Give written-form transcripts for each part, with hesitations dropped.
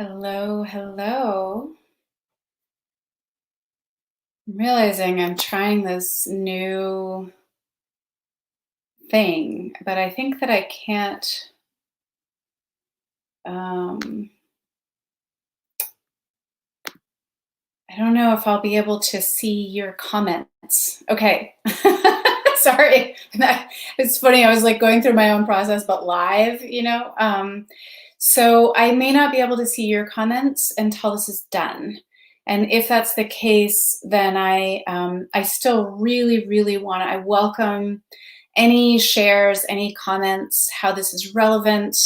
Hello, hello. I'm realizing I'm trying this new thing, but I think that I can't. Um, I don't know if I'll be able to see your comments. Okay. Sorry. It's funny. I was like going through my own process, but live. So I may not be able to see your comments until this is done. And if that's the case, then I still really, really I welcome any shares, any comments, how this is relevant,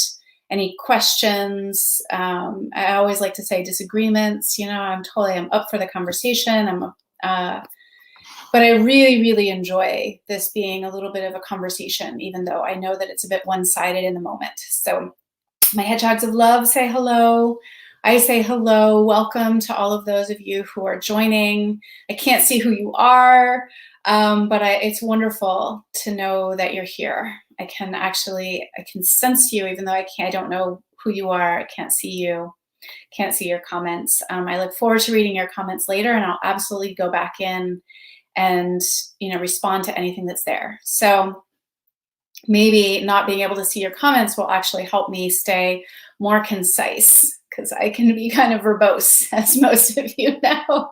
any questions. I always like to say disagreements. I'm up for the conversation. Uh, but I really, really enjoy this being a little bit of a conversation, even though I know that it's a bit one-sided in the moment. So my hedgehogs of love say hello. I say hello. Welcome to all of those of you who are joining. I can't see who you are, but it's wonderful to know that you're here. I can sense you, even though I don't know who you are. I can't see you. Can't see your comments. I look forward to reading your comments later, and I'll absolutely go back in and respond to anything that's there. So maybe not being able to see your comments will actually help me stay more concise, because I can be kind of verbose, as most of you know.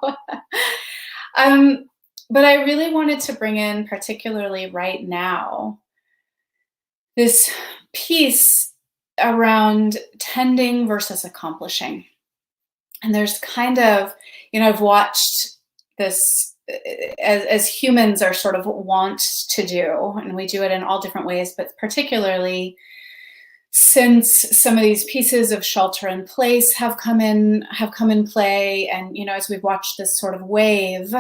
But I really wanted to bring in, particularly right now, this piece around tending versus accomplishing. And there's kind of, I've watched this as humans are sort of want to do, and we do it in all different ways, but particularly since some of these pieces of shelter in place have come in play, and as we've watched this sort of wave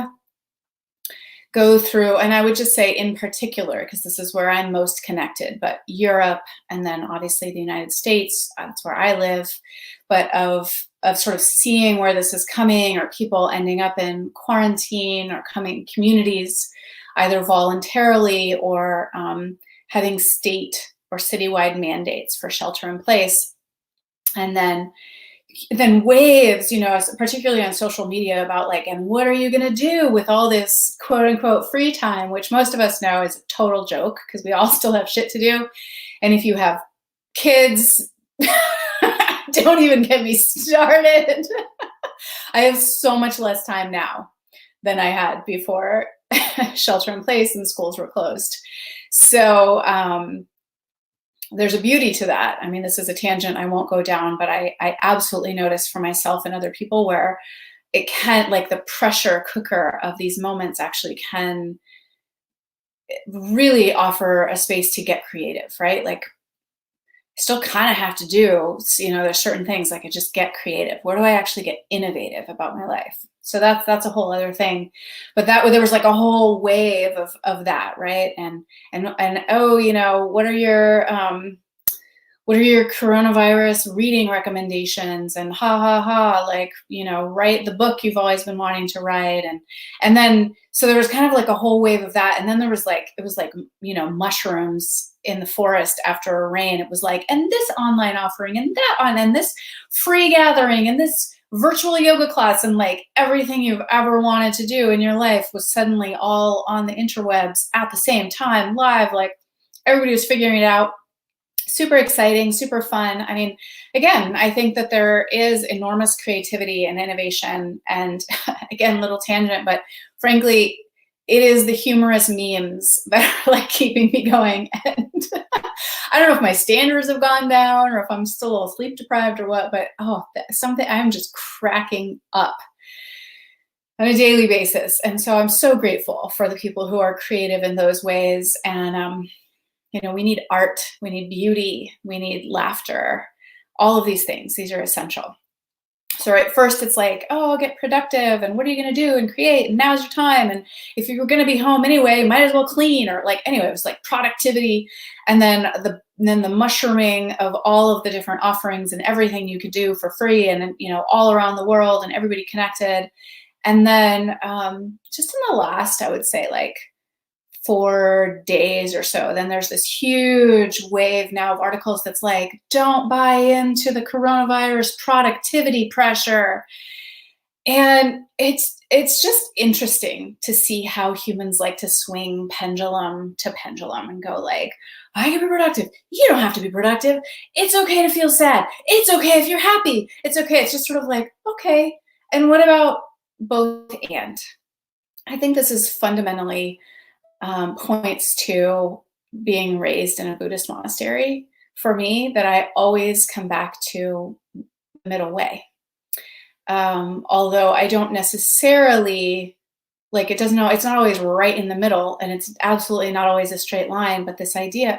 go through, and I would just say in particular, because this is where I'm most connected, but Europe, and then obviously the United States, that's where I live, but of sort of seeing where this is coming, or people ending up in quarantine, or coming communities either voluntarily or having state or citywide mandates for shelter in place. And then waves, particularly on social media, about like, and what are you going to do with all this quote unquote free time, which most of us know is a total joke, because we all still have shit to do. And if you have kids, don't even get me started. I have so much less time now than I had before shelter in place and schools were closed. So there's a beauty to that. I mean, this is a tangent I won't go down, but I absolutely notice for myself and other people where it can, like, the pressure cooker of these moments actually can really offer a space to get creative, right? Like, I still kind of have to do, there's certain things like I just get creative. Where do I actually get innovative about my life? So that's a whole other thing. But there was like a whole wave of that, right? And oh, what are your coronavirus reading recommendations? And like, write the book you've always been wanting to write. And then, so there was kind of like a whole wave of that. And then it was like, mushrooms in the forest after a rain. It was like, and this online offering, and and this free gathering, and this virtual yoga class, and like everything you've ever wanted to do in your life was suddenly all on the interwebs at the same time, live. Like, everybody was figuring it out. Super exciting, super fun. I mean, again, I think that there is enormous creativity and innovation. And again, little tangent, but frankly, it is the humorous memes that are like keeping me going. And I don't know if my standards have gone down, or if I'm still a little sleep deprived or what, but something, I'm just cracking up on a daily basis. And so I'm so grateful for the people who are creative in those ways. And we need art, we need beauty, we need laughter, all of these things. These are essential. So at first it's like, oh, get productive, and what are you going to do and create, and now's your time, and if you're going to be home anyway, might as well clean, or like, anyway, it was like productivity. And then the mushrooming of all of the different offerings and everything you could do for free, and all around the world, and everybody connected. And then just in the last, I would say, like 4 days or so, then there's this huge wave now of articles that's like, don't buy into the coronavirus productivity pressure. And it's just interesting to see how humans like to swing pendulum to pendulum and go like, I can be productive. You don't have to be productive. It's okay to feel sad. It's okay if you're happy. It's okay. It's just sort of like, okay. And what about both and? I think this is fundamentally points to being raised in a Buddhist monastery for me, that I always come back to the middle way. Although I don't necessarily like it doesn't know it's not always right in the middle, and it's absolutely not always a straight line, but this idea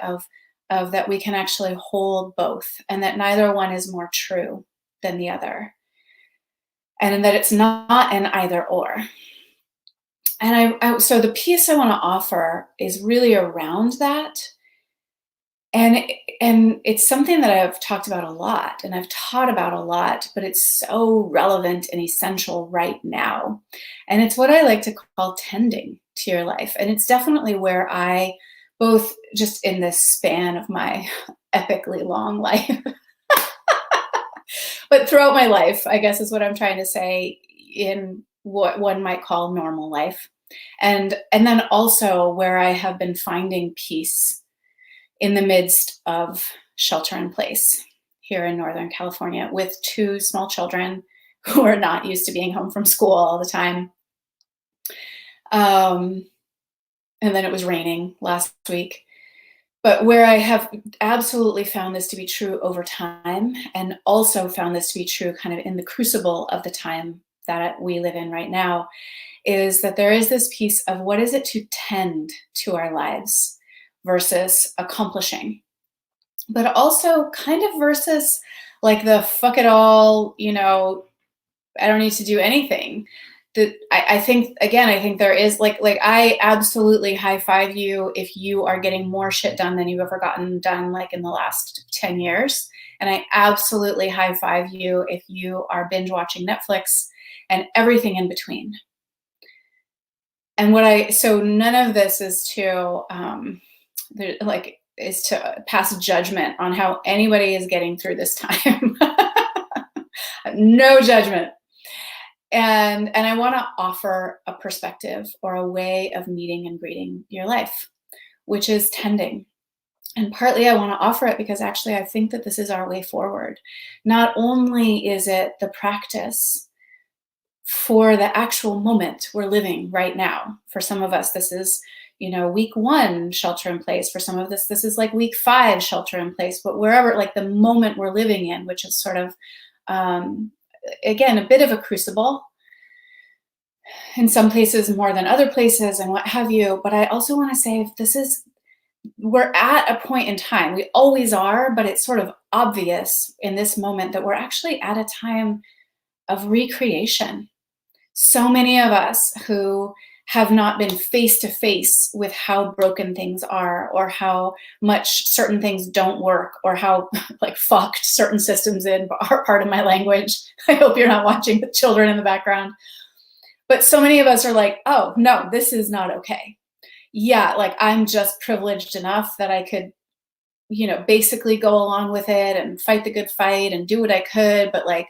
of that we can actually hold both, and that neither one is more true than the other, and that it's not an either or. And so the piece I want to offer is really around that. And it's something that I've talked about a lot and I've taught about a lot, but it's so relevant and essential right now. And it's what I like to call tending to your life. And it's definitely where I, both just in this span of my epically long life, but throughout my life, I guess is what I'm trying to say, in what one might call normal life. And then also where I have been finding peace in the midst of shelter in place here in Northern California with 2 small children who are not used to being home from school all the time. And then it was raining last week. But where I have absolutely found this to be true over time, and also found this to be true kind of in the crucible of the time that we live in right now, is that there is this piece of what is it to tend to our lives versus accomplishing, but also kind of versus like the fuck it all, I don't need to do anything. I think, again, I think there is like I absolutely high five you if you are getting more shit done than you've ever gotten done like in the last 10 years. And I absolutely high five you if you are binge watching Netflix and everything in between. And so none of this is to pass judgment on how anybody is getting through this time. No judgment. And I want to offer a perspective or a way of meeting and greeting your life, which is tending. And partly I want to offer it because actually I think that this is our way forward. Not only is it the practice for the actual moment we're living right now. For some of us, this is, week 1 shelter in place. For some of this is like week 5 shelter in place. But wherever, like the moment we're living in, which is sort of, again, a bit of a crucible. In some places more than other places and what have you. But I also want to say we're at a point in time. We always are, but it's sort of obvious in this moment that we're actually at a time of recreation. So many of us who have not been face to face with how broken things are, or how much certain things don't work, or how like fucked certain systems are part of my language. I hope you're not watching the children in the background. But so many of us are like, oh no, this is not okay. Yeah, like I'm just privileged enough that I could, basically go along with it and fight the good fight and do what I could, but like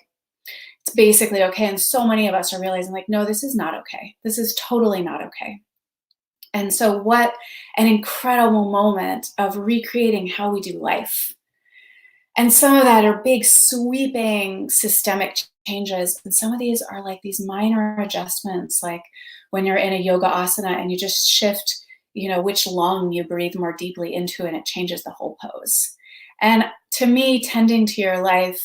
it's basically okay. And so many of us are realizing like, no, this is not okay. This is totally not okay. And so what an incredible moment of recreating how we do life. And some of that are big, sweeping, systemic changes. And some of these are like these minor adjustments, like when you're in a yoga asana and you just shift, which lung you breathe more deeply into, and it changes the whole pose. And to me, tending to your life,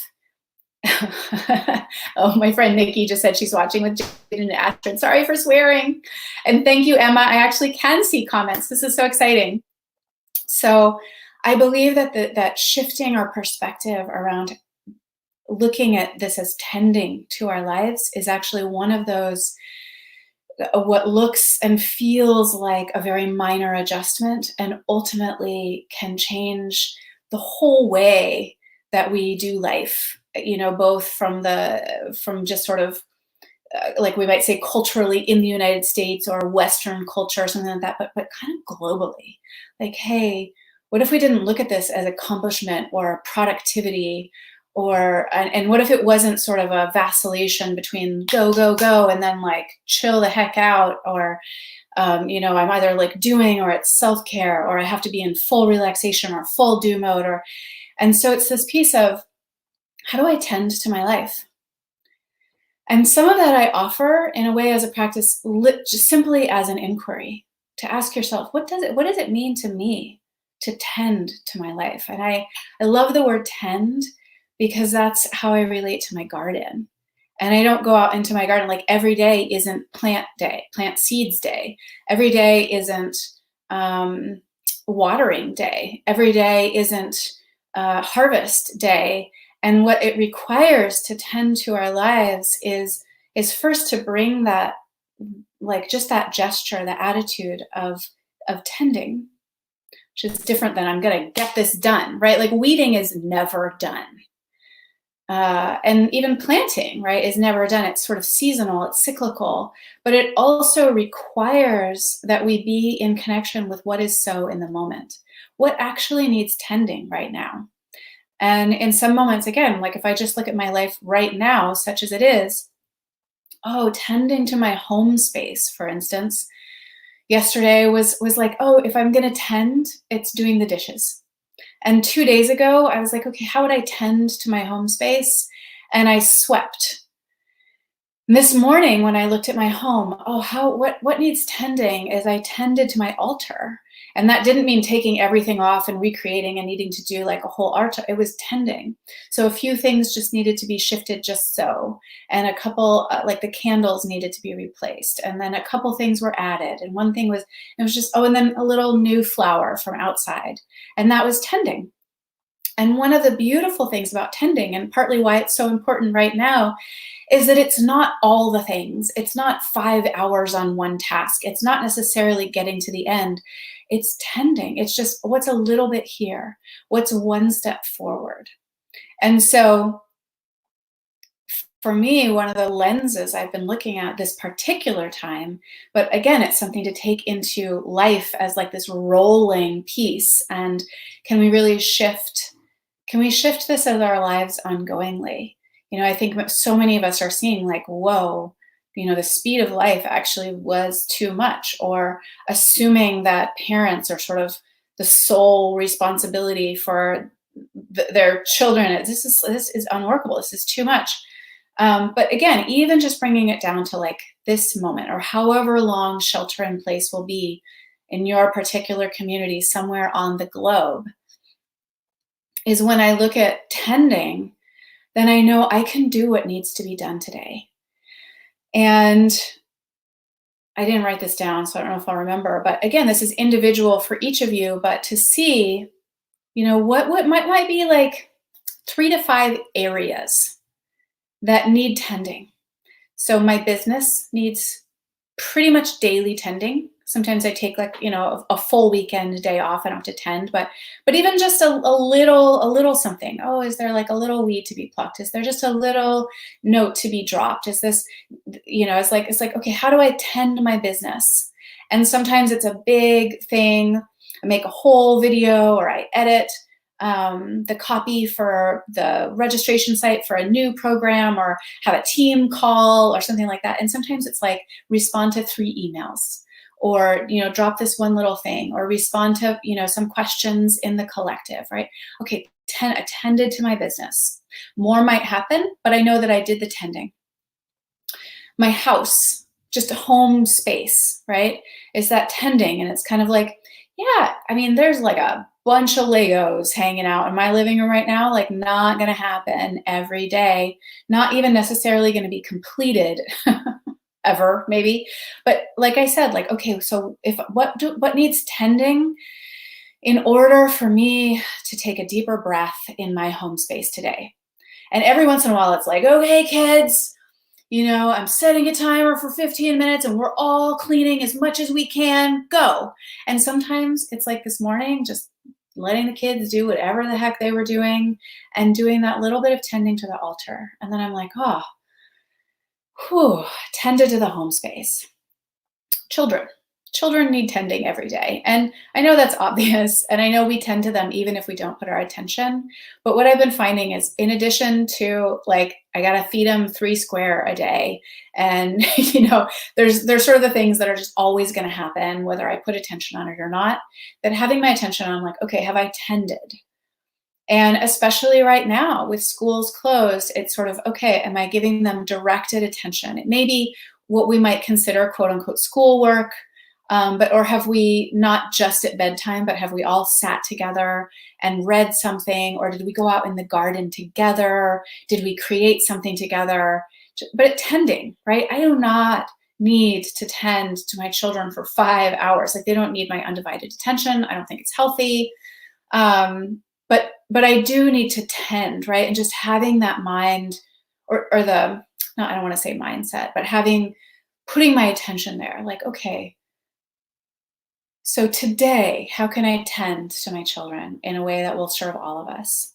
oh, my friend Nikki just said she's watching with Jaden and Astrid. Sorry for swearing. And thank you, Emma. I actually can see comments. This is so exciting. So I believe that shifting our perspective around looking at this as tending to our lives is actually one of those what looks and feels like a very minor adjustment, and ultimately can change the whole way that we do life, both from just sort of like we might say culturally in the United States or Western culture or something like that, but kind of globally. Like, hey, what if we didn't look at this as accomplishment or productivity, or and what if it wasn't sort of a vacillation between go, go, go, and then like chill the heck out, or I'm either like doing, or it's self-care, or I have to be in full relaxation or full do mode, and so it's this piece of how do I tend to my life? And some of that I offer in a way as a practice, just simply as an inquiry to ask yourself, what does it mean to me to tend to my life? And I love the word tend because that's how I relate to my garden. And I don't go out into my garden like every day isn't plant day, plant seeds day. Every day isn't um, watering day. Every day isn't harvest day. And what it requires to tend to our lives is first to bring that, like just that gesture, the attitude of tending, which is different than I'm gonna get this done, right? Like weeding is never done. And even planting, right, is never done. It's sort of seasonal, it's cyclical, but it also requires that we be in connection with what is so in the moment, what actually needs tending right now. And in some moments, again, like if I just look at my life right now, such as it is, tending to my home space, for instance, yesterday was like, if I'm gonna tend, it's doing the dishes. And 2 days ago, I was like, okay, how would I tend to my home space? And I swept. And this morning, when I looked at my home, what needs tending is I tended to my altar. And that didn't mean taking everything off and recreating and needing to do like a whole altar. It was tending. So a few things just needed to be shifted just so. And a couple, like the candles needed to be replaced. And then a couple things were added. And one thing was, it was just, and then a little new flower from outside. And that was tending. And one of the beautiful things about tending, and partly why it's so important right now, is that it's not all the things. It's not 5 hours on one task. It's not necessarily getting to the end. It's tending. It's just what's a little bit here, what's one step forward. And so for me, one of the lenses I've been looking at this particular time, but again, it's something to take into life as like this rolling piece. And can we really shift? Can we shift this as our lives ongoingly? I think so many of us are seeing like, whoa, the speed of life actually was too much, or assuming that parents are sort of the sole responsibility for their children. This is unworkable. This is too much. But again, even just bringing it down to like this moment, or however long shelter in place will be in your particular community somewhere on the globe, is when I look at tending, then I know I can do what needs to be done today. And I didn't write this down, so I don't know if I'll remember. But again, this is individual for each of you, but to see, what might be like 3 to 5 areas that need tending. So my business needs pretty much daily tending. Sometimes I take like, a full weekend day off. I don't have to tend, but even just a little something. Oh, is there like a little weed to be plucked? Is there just a little note to be dropped? Is this, it's like, okay, how do I tend my business? And sometimes it's a big thing. I make a whole video, or I edit the copy for the registration site for a new program, or have a team call or something like that. And sometimes it's like respond to 3 emails, or drop this one little thing, or respond to some questions in the collective, right? Okay, attended to my business. More might happen, but I know that I did the tending. My house, just a home space, right, is that tending. And it's kind of like, yeah, I mean, there's like a bunch of Legos hanging out in my living room right now, like not going to happen every day, not even necessarily going to be completed ever, maybe. But like I said, like, okay, so what needs tending in order for me to take a deeper breath in my home space today? And every once in a while, it's like, okay, kids, I'm setting a timer for 15 minutes and we're all cleaning as much as we can, go. And sometimes it's like this morning, just letting the kids do whatever the heck they were doing and doing that little bit of tending to the altar. And then I'm like, Whew, tended to the home space. Children. Children need tending every day. And I know that's obvious. And I know we tend to them even if we don't put our attention. But what I've been finding is, in addition to, like, I got to feed them 3 square a day. And, there's sort of the things that are just always going to happen, whether I put attention on it or not, that having my attention on, like, okay, have I tended? And especially right now with schools closed, it's sort of, okay, am I giving them directed attention? It may be what we might consider quote unquote schoolwork, or have we not just at bedtime, but have we all sat together and read something? Or did we go out in the garden together? Did we create something together? But tending, right? I do not need to tend to my children for 5 hours. Like, they don't need my undivided attention. I don't think it's healthy. But I do need to tend, right? And just having that mind, or the, no, I don't want to say mindset, but putting my attention there, like, okay, so today, how can I tend to my children in a way that will serve all of us?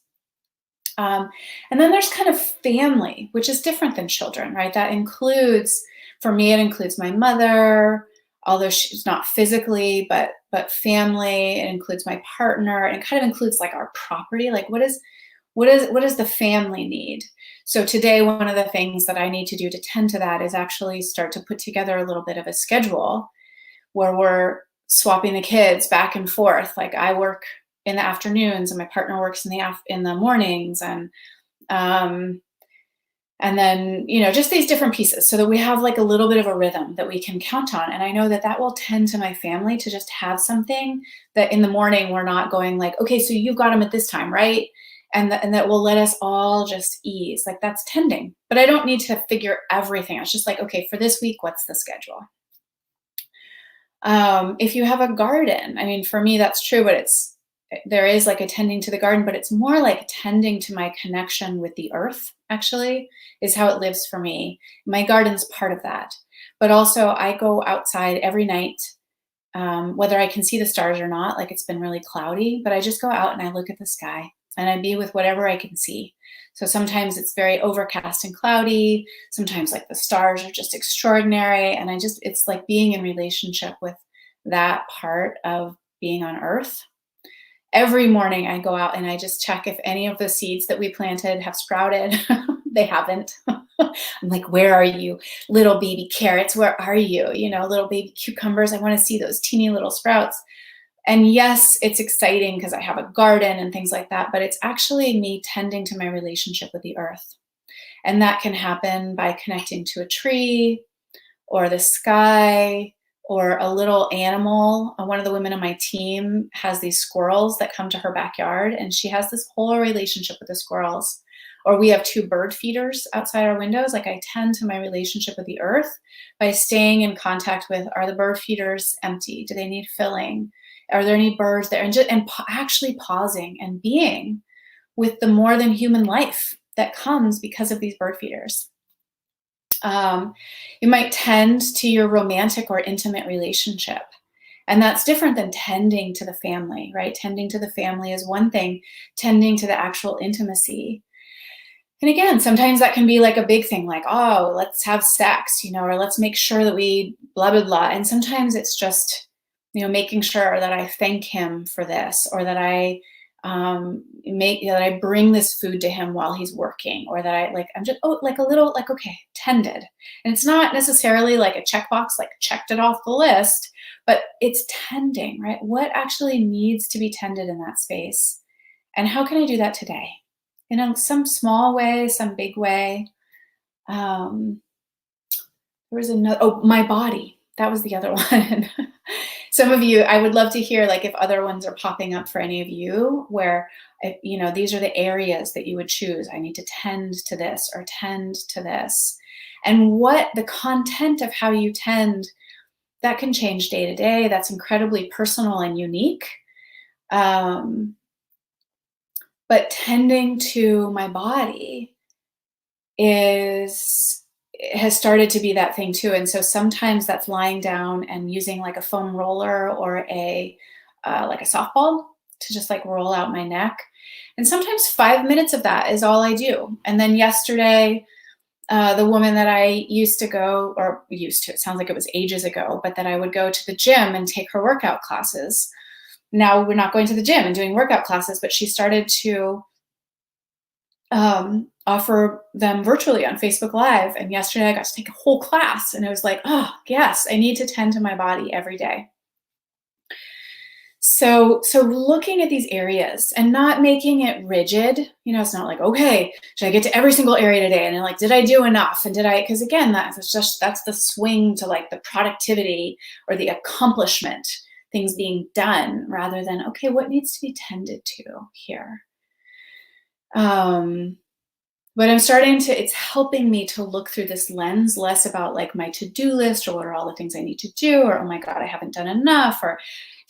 And then there's kind of family, which is different than children, right? That includes, for me, it includes my mother, although she's not physically, but family. It includes my partner, and it kind of includes like our property. Like, what does the family need? So today, one of the things that I need to do to tend to that is actually start to put together a little bit of a schedule where we're swapping the kids back and forth. Like, I work in the afternoons and my partner works in the mornings, and then, just these different pieces, so that we have like a little bit of a rhythm that we can count on. And I know that that will tend to my family to just have something that in the morning we're not going like, okay, so you've got them at this time, right? And that will let us all just ease. Like, that's tending. But I don't need to figure everything. It's just like, okay, for this week, what's the schedule? If you have a garden, I mean, for me, that's true, but there is like a tending to the garden, but it's more like tending to my connection with the earth, actually, is how it lives for me. My garden's part of that. But also, I go outside every night, whether I can see the stars or not. Like, it's been really cloudy, but I just go out and I look at the sky and I be with whatever I can see. So sometimes it's very overcast and cloudy. Sometimes, like, the stars are just extraordinary. And it's like being in relationship with that part of being on earth. Every morning I go out and I just check if any of the seeds that we planted have sprouted. They haven't. I'm like, where are you? Little baby carrots, where are you? Little baby cucumbers. I want to see those teeny little sprouts. And yes, it's exciting because I have a garden and things like that, but it's actually me tending to my relationship with the earth. And that can happen by connecting to a tree or the sky or a little animal. One of the women on my team has these squirrels that come to her backyard, and she has this whole relationship with the squirrels. Or we have 2 bird feeders outside our windows. Like, I tend to my relationship with the earth by staying in contact with, are the bird feeders empty? Do they need filling? Are there any birds there? And actually pausing and being with the more than human life that comes because of these bird feeders. You might tend to your romantic or intimate relationship. And that's different than tending to the family, right? Tending to the family is one thing, tending to the actual intimacy. And again, sometimes that can be like a big thing, like, oh, let's have sex, or let's make sure that we blah, blah, blah. And sometimes it's just, making sure that I thank him for this, or that I that I bring this food to him while he's working, or that I'm just, like a little, like, okay, tended. And it's not necessarily like a checkbox, like checked it off the list, but it's tending, right? What actually needs to be tended in that space? And how can I do that today? Some small way, some big way. There was another, my body. That was the other one. Some of you, I would love to hear, like, if other ones are popping up for any of you where, these are the areas that you would choose. I need to tend to this or tend to this. And what the content of how you tend, that can change day to day. That's incredibly personal and unique. But tending to my body has started to be that thing too. And so sometimes that's lying down and using like a foam roller or like a softball to just like roll out my neck. And sometimes 5 minutes of that is all I do. And then yesterday, the woman that I used to go, or used to, it sounds like it was ages ago, but that I would go to the gym and take her workout classes. Now we're not going to the gym and doing workout classes, but she started to offer them virtually on Facebook Live. And yesterday I got to take a whole class, and it was like, oh, yes, I need to tend to my body every day. So looking at these areas and not making it rigid, it's not like, okay, should I get to every single area today? And then like, did I do enough? And because again, that's the swing to like the productivity or the accomplishment, things being done, rather than, okay, what needs to be tended to here? But it's helping me to look through this lens, less about like my to-do list or what are all the things I need to do, or, oh my God, I haven't done enough, or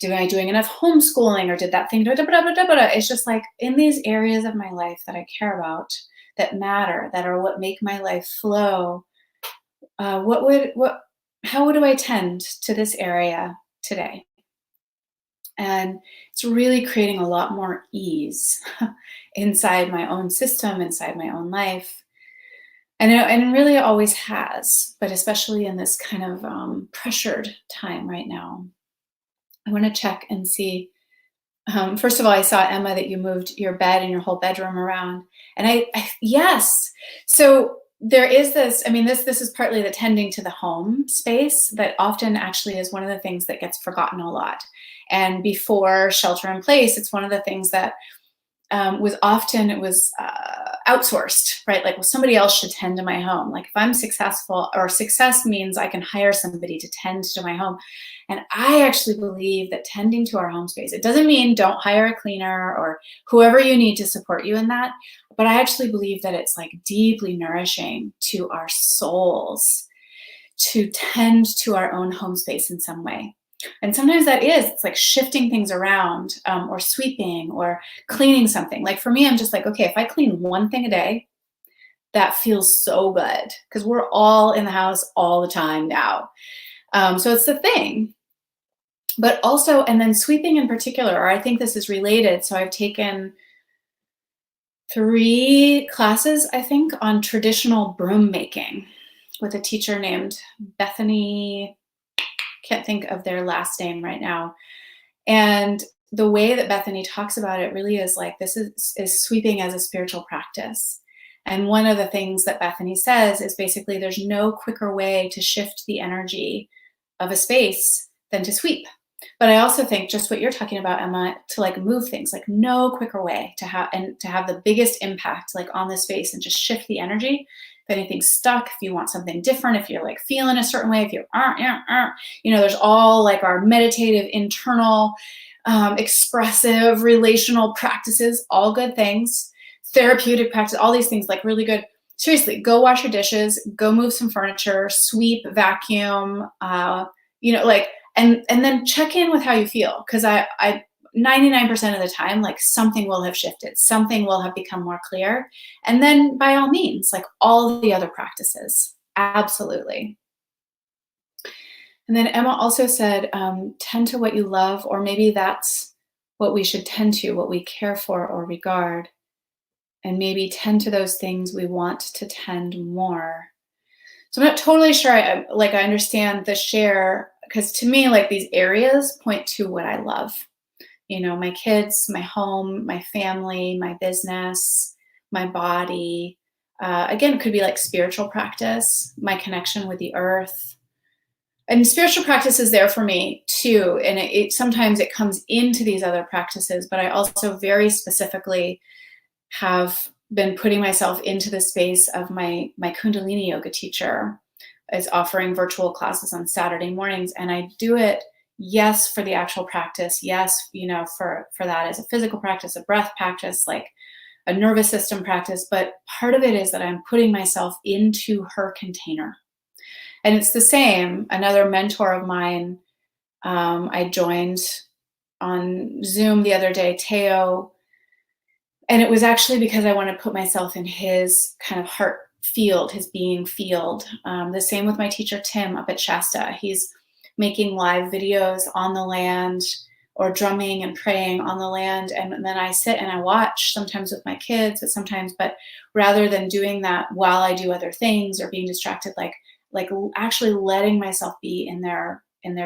am I doing enough homeschooling, or did that thing, it's just like in these areas of my life that I care about, that matter, that are what make my life flow. How would I tend to this area today? And it's really creating a lot more ease inside my own system, inside my own life. And really always has, but especially in this kind of pressured time right now. I want to check and see. First of all, I saw, Emma, that you moved your bed and your whole bedroom around. And yes. So there is this, this is partly the tending to the home space that often actually is one of the things that gets forgotten a lot. And before shelter in place, it's one of the things that was outsourced, right? Like, well, somebody else should tend to my home. Like if I'm successful, or success means I can hire somebody to tend to my home. And I actually believe that tending to our home space, it doesn't mean don't hire a cleaner or whoever you need to support you in that. But I actually believe that it's like deeply nourishing to our souls to tend to our own home space in some way. And sometimes it's like shifting things around, or sweeping or cleaning something. Like for me, I'm just like, okay, if I clean one thing a day, that feels so good, because we're all in the house all the time now. So it's the thing. But also, and then sweeping in particular, or I think this is related. So I've taken 3 classes, I think, on traditional broom making with a teacher named Bethany. Can't think of their last name right now. And the way that Bethany talks about it really is like, this is sweeping as a spiritual practice. And one of the things that Bethany says is basically there's no quicker way to shift the energy of a space than to sweep. But I also think just what you're talking about, Emma, to like move things, like no quicker way to have the biggest impact like on the space and just shift the energy. If anything's stuck, if you want something different, if you're like feeling a certain way, if you're, there's all like our meditative, internal, expressive, relational practices, all good things, therapeutic practice, all these things, like really good. Seriously, go wash your dishes, go move some furniture, sweep, vacuum, and then check in with how you feel. Because I 99% of the time, like something will have shifted, something will have become more clear. And then by all means, like all the other practices, absolutely. And then Emma also said, tend to what you love, or maybe that's what we should tend to, what we care for or regard. And maybe tend to those things we want to tend more. So I'm not totally sure I understand the share, because to me, like these areas point to what I love. My kids, my home, my family, my business, my body. Again, it could be like spiritual practice, my connection with the earth. And spiritual practice is there for me too. And it sometimes it comes into these other practices, but I also very specifically have been putting myself into the space of my Kundalini yoga teacher is offering virtual classes on Saturday mornings. And I do it, yes, for the actual practice. Yes, for that as a physical practice, a breath practice, like a nervous system practice. But part of it is that I'm putting myself into her container. And it's the same. Another mentor of mine, I joined on Zoom the other day, Teo. And it was actually because I want to put myself in his kind of heart field, his being field. The same with my teacher, Tim, up at Shasta. He's making live videos on the land or drumming and praying on the land. And then I sit and I watch, sometimes with my kids, but rather than doing that while I do other things or being distracted, like actually letting myself be in their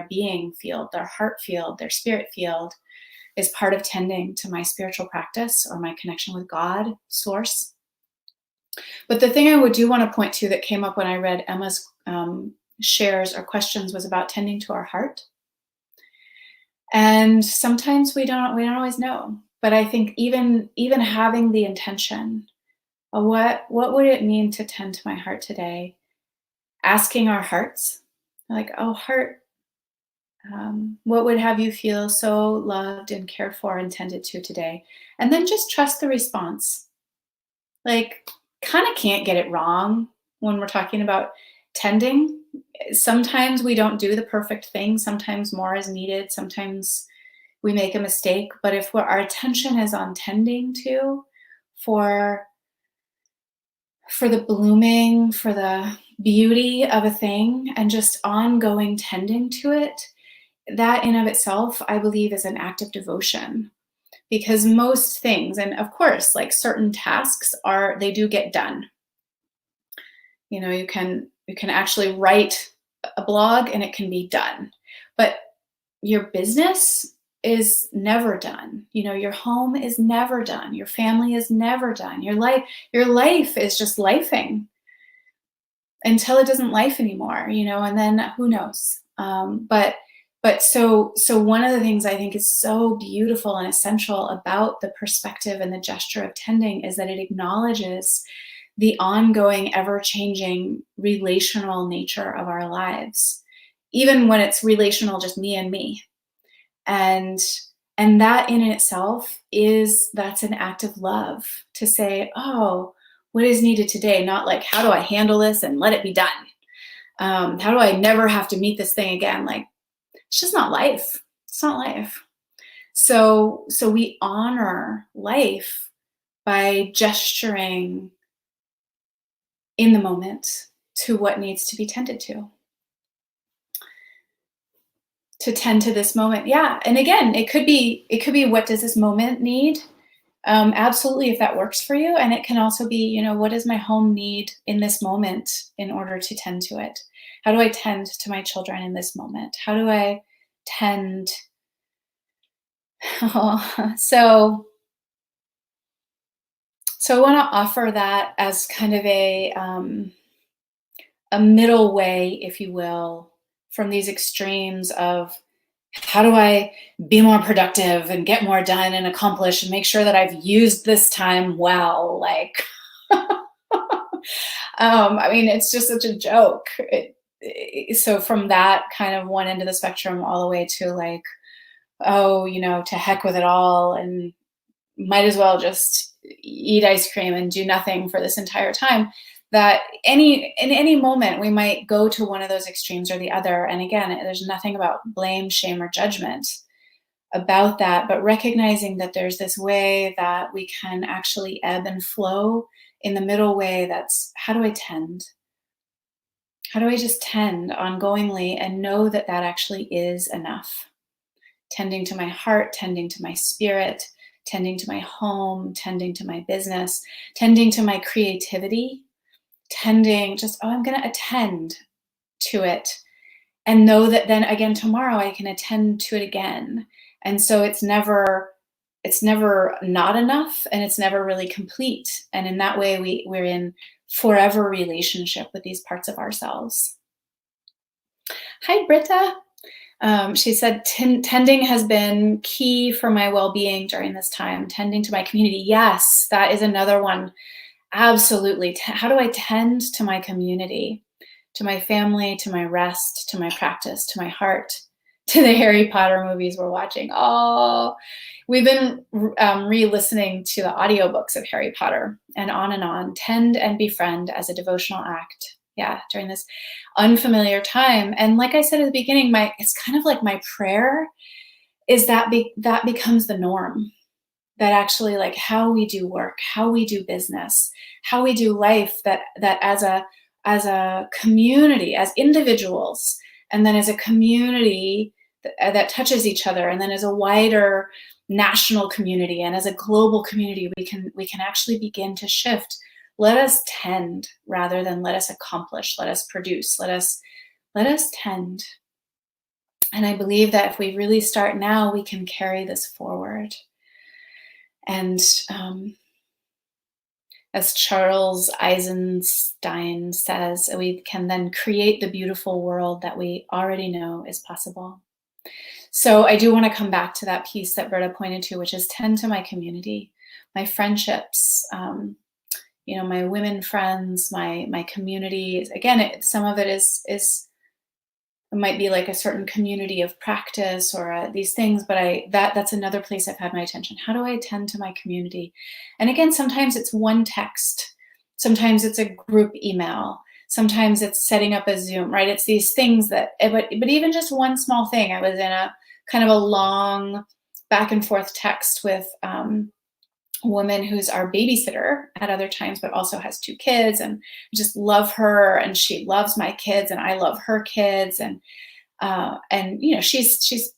being field, their heart field, their spirit field, is part of tending to my spiritual practice or my connection with God, source. But the thing I do want to point to that came up when I read Emma's shares or questions was about tending to our heart. And sometimes we don't always know. But I think even having the intention of what would it mean to tend to my heart today? Asking our hearts, like, oh heart, what would have you feel so loved and cared for and tended to today? And then just trust the response. Like, kind of can't get it wrong when we're talking about tending. Sometimes we don't do the perfect thing. Sometimes more is needed. Sometimes we make a mistake. But if our attention is on tending to, for the blooming, for the beauty of a thing, and just ongoing tending to it, that in of itself, I believe, is an act of devotion. Because most things, and of course, like certain tasks they do get done. You know, you can actually write a blog and it can be done. But your business is never done. You know, your home is never done. Your family is never done. Your life is just lifing until it doesn't life anymore, you know, and then who knows? But so one of the things I think is so beautiful and essential about the perspective and the gesture of tending is that it acknowledges the ongoing, ever-changing relational nature of our lives, even when it's relational, just me and me. And that in itself that's an act of love, to say, oh, what is needed today? Not like, how do I handle this and let it be done? How do I never have to meet this thing again? Like, it's just not life. It's not life. So we honor life by gesturing in the moment to what needs to be tended to tend to this moment. Yeah. And again, it could be, what does this moment need? Absolutely, if that works for you. And it can also be, you know, what does my home need in this moment in order to tend to it? How do I tend to my children in this moment? How do I tend? So I want to offer that as kind of a middle way, if you will, from these extremes of how do I be more productive and get more done and accomplish and make sure that I've used this time well. Like, I mean, it's just such a joke. So from that kind of one end of the spectrum all the way to like, oh, you know, to heck with it all and might as well just eat ice cream and do nothing for this entire time. That in any moment we might go to one of those extremes or the other. And again, there's nothing about blame, shame, or judgment about that, but recognizing that there's this way that we can actually ebb and flow in the middle way. That's, how do I tend? How do I just tend ongoingly and know that that actually is enough? Tending to my heart, tending to my spirit, tending to my home, tending to my business, tending to my creativity, tending just, oh, I'm going to attend to it and know that then again tomorrow I can attend to it again. And so it's never not enough, and it's never really complete. And in that way we're in forever relationship with these parts of ourselves. Hi, Britta. She said, tending has been key for my well-being during this time, tending to my community. Yes, that is another one. Absolutely. How do I tend to my community, to my family, to my rest, to my practice, to my heart, to the Harry Potter movies we're watching? Oh, we've been re-listening to the audiobooks of Harry Potter and on. Tend and befriend as a devotional act. Yeah, during this unfamiliar time. And like I said at the beginning, it's kind of like my prayer is that that becomes the norm. That actually, like, how we do work, how we do business, how we do life, that as a community, as individuals, and then as a community, that touches each other, and then as a wider national community and as a global community, we can actually begin to shift. Let us tend rather than let us accomplish. Let us produce. Let us tend. And I believe that if we really start now, we can carry this forward. And as Charles Eisenstein says, we can then create the beautiful world that we already know is possible. So I do want to come back to that piece that Britta pointed to, which is tend to my community, my friendships, my women friends, my community. Again, some of it is it might be like a certain community of practice or these things, but that's another place I've had my attention. How do I tend to my community? And again, sometimes it's one text, sometimes it's a group email, sometimes it's setting up a Zoom, right? It's these things but even just one small thing. I was in a kind of a long back and forth text with a woman who's our babysitter at other times, but also has 2 kids, and I just love her, and she loves my kids, and I love her kids, and when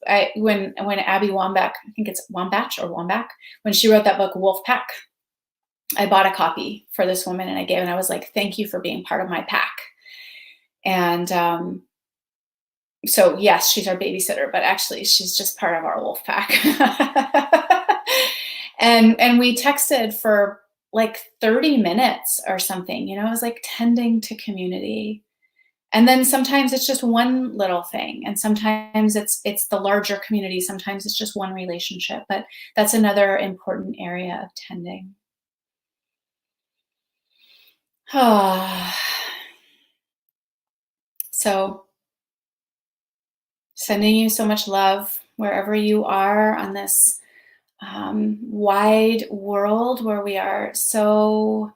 Abby Wambach, I think it's Wambach, when she wrote that book Wolf Pack, I bought a copy for this woman and I was like, thank you for being part of my pack. And so yes, she's our babysitter, but actually she's just part of our wolf pack. And we texted for like 30 minutes or something, it was like tending to community. And then sometimes it's just one little thing, and sometimes it's the larger community, sometimes it's just one relationship, but that's another important area of tending. So sending you so much love wherever you are on this wide world where we are so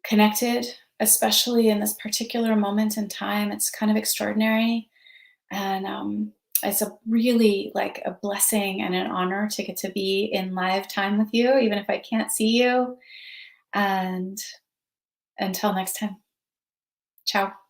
connected, especially in this particular moment in time. It's kind of extraordinary. And it's a really like a blessing and an honor to get to be in live time with you, even if I can't see you. And until next time, ciao.